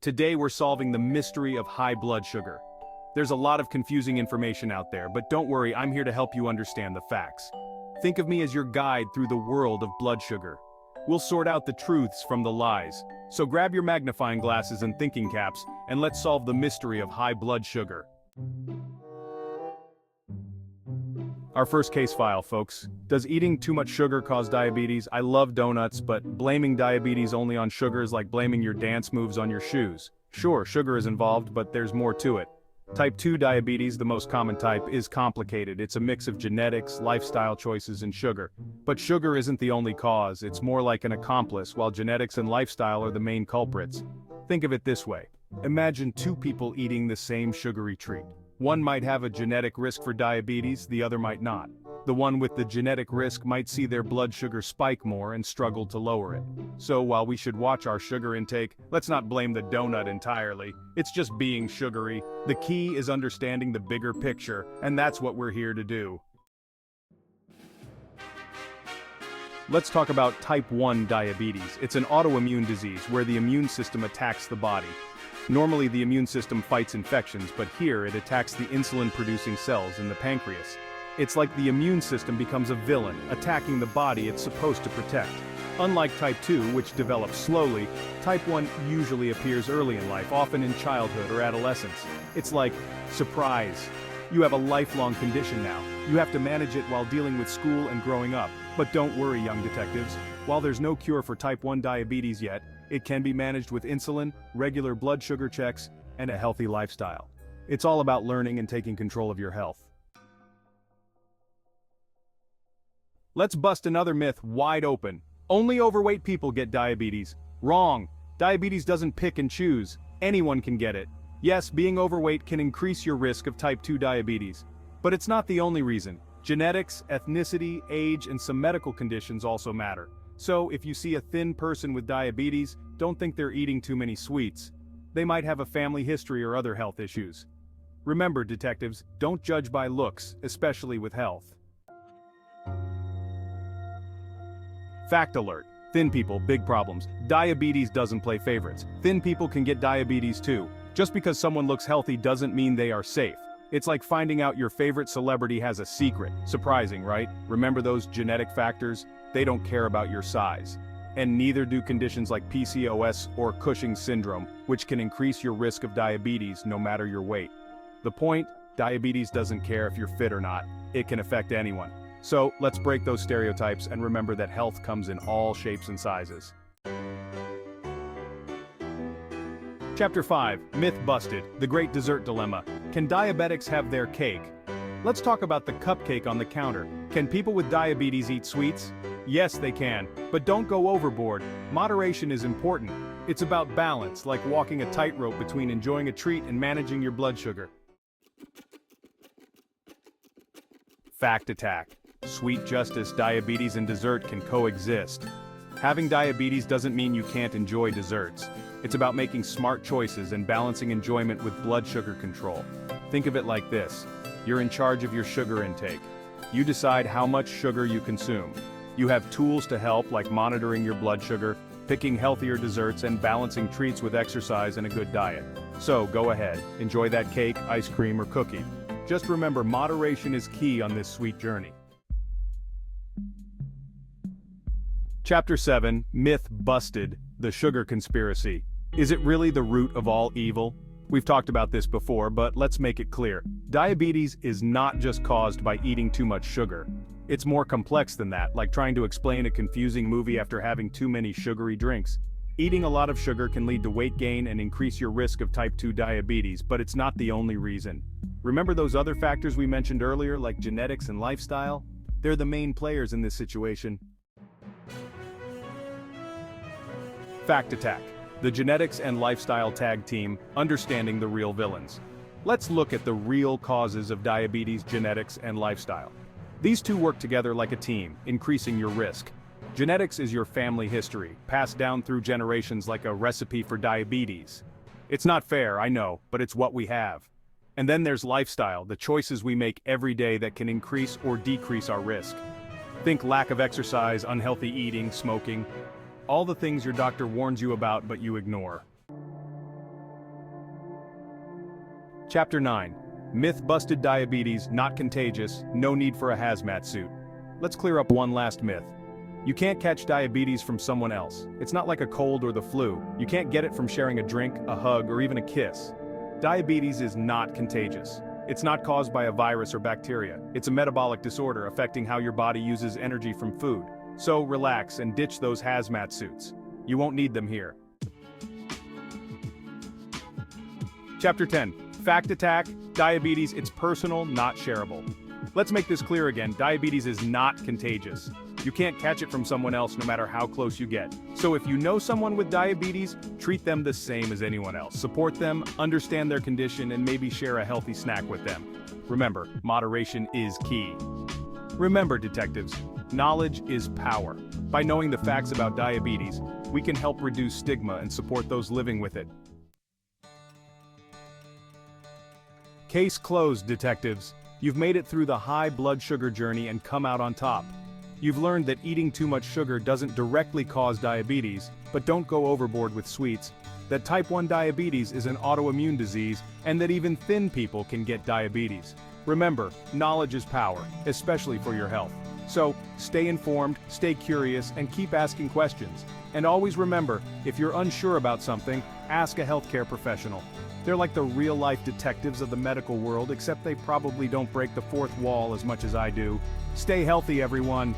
Today we're solving the mystery of high blood sugar. There's a lot of confusing information out there, but don't worry, I'm here to help you understand the facts. Think of me as your guide through the world of blood sugar. We'll sort out the truths from the lies. So grab your magnifying glasses and thinking caps, and let's solve the mystery of high blood sugar. Our first case file, folks. Does eating too much sugar cause diabetes? I love donuts, but blaming diabetes only on sugar is like blaming your dance moves on your shoes. Sure, sugar is involved, but there's more to it. Type 2 diabetes, the most common type, is complicated. It's a mix of genetics, lifestyle choices, and sugar. But sugar isn't the only cause, it's more like an accomplice, while genetics and lifestyle are the main culprits. Think of it this way. Imagine two people eating the same sugary treat. One might have a genetic risk for diabetes, the other might not. The one with the genetic risk might see their blood sugar spike more and struggle to lower it. So while we should watch our sugar intake, let's not blame the donut entirely. It's just being sugary. The key is understanding the bigger picture, and that's what we're here to do. Let's talk about type 1 diabetes. It's an autoimmune disease where the immune system attacks the body. Normally the immune system fights infections, but here it attacks the insulin-producing cells in the pancreas. It's like the immune system becomes a villain, attacking the body it's supposed to protect. Unlike type 2, which develops slowly, type 1 usually appears early in life, often in childhood or adolescence. It's like, surprise! You have a lifelong condition now. You have to manage it while dealing with school and growing up. But don't worry, young detectives. While there's no cure for type 1 diabetes yet, it can be managed with insulin, regular blood sugar checks, and a healthy lifestyle. It's all about learning and taking control of your health. Let's bust another myth wide open. Only overweight people get diabetes. Wrong. Diabetes doesn't pick and choose. Anyone can get it. Yes, being overweight can increase your risk of type 2 diabetes. But it's not the only reason. Genetics, ethnicity, age, and some medical conditions also matter. So, if you see a thin person with diabetes, don't think they're eating too many sweets. They might have a family history or other health issues. Remember, detectives, don't judge by looks, especially with health. Fact alert. Thin people, big problems. Diabetes doesn't play favorites. Thin people can get diabetes too. Just because someone looks healthy doesn't mean they are safe. It's like finding out your favorite celebrity has a secret. Surprising, right? Remember those genetic factors? They don't care about your size. And neither do conditions like PCOS or Cushing's syndrome, which can increase your risk of diabetes no matter your weight. The point? Diabetes doesn't care if you're fit or not. It can affect anyone. So, let's break those stereotypes and remember that health comes in all shapes and sizes. Chapter 5, Myth Busted, The Great Dessert Dilemma. Can diabetics have their cake? Let's talk about the cupcake on the counter. Can people with diabetes eat sweets? Yes, they can, but don't go overboard. Moderation is important. It's about balance, like walking a tightrope between enjoying a treat and managing your blood sugar. Fact attack. Sweet justice, diabetes and dessert can coexist. Having diabetes doesn't mean you can't enjoy desserts. It's about making smart choices and balancing enjoyment with blood sugar control. Think of it like this. You're in charge of your sugar intake. You decide how much sugar you consume. You have tools to help, like monitoring your blood sugar, picking healthier desserts, and balancing treats with exercise and a good diet. So go ahead, enjoy that cake, ice cream, or cookie. Just remember, moderation is key on this sweet journey. Chapter 7, Myth Busted, The Sugar Conspiracy. Is it really the root of all evil? We've talked about this before, but let's make it clear. Diabetes is not just caused by eating too much sugar. It's more complex than that, like trying to explain a confusing movie after having too many sugary drinks. Eating a lot of sugar can lead to weight gain and increase your risk of type 2 diabetes, but it's not the only reason. Remember those other factors we mentioned earlier, like genetics and lifestyle? They're the main players in this situation. Fact attack. The genetics and lifestyle tag team, understanding the real villains. Let's look at the real causes of diabetes, genetics, and lifestyle. These two work together like a team, increasing your risk. Genetics is your family history, passed down through generations like a recipe for diabetes. It's not fair, I know, but it's what we have. And then there's lifestyle, the choices we make every day that can increase or decrease our risk. Think lack of exercise, unhealthy eating, smoking. All the things your doctor warns you about but you ignore. Chapter 9. Myth-busted diabetes, not contagious, no need for a hazmat suit. Let's clear up one last myth. You can't catch diabetes from someone else. It's not like a cold or the flu. You can't get it from sharing a drink, a hug, or even a kiss. Diabetes is not contagious. It's not caused by a virus or bacteria. It's a metabolic disorder affecting how your body uses energy from food. So relax and ditch those hazmat suits. You won't need them here. Chapter 10. Fact attack, diabetes, it's personal, not shareable. Let's make this clear again, diabetes is not contagious. You can't catch it from someone else no matter how close you get. So if you know someone with diabetes, treat them the same as anyone else. Support them, understand their condition, and maybe share a healthy snack with them. Remember, moderation is key. Remember, detectives, knowledge is power. By knowing the facts about diabetes, we can help reduce stigma and support those living with it. Case closed, detectives. You've made it through the high blood sugar journey and come out on top. You've learned that eating too much sugar doesn't directly cause diabetes, but don't go overboard with sweets, that type 1 diabetes is an autoimmune disease, and that even thin people can get diabetes. Remember, knowledge is power, especially for your health. So, stay informed, stay curious, and keep asking questions. And always remember, if you're unsure about something, ask a healthcare professional. They're like the real-life detectives of the medical world, except they probably don't break the fourth wall as much as I do. Stay healthy, everyone.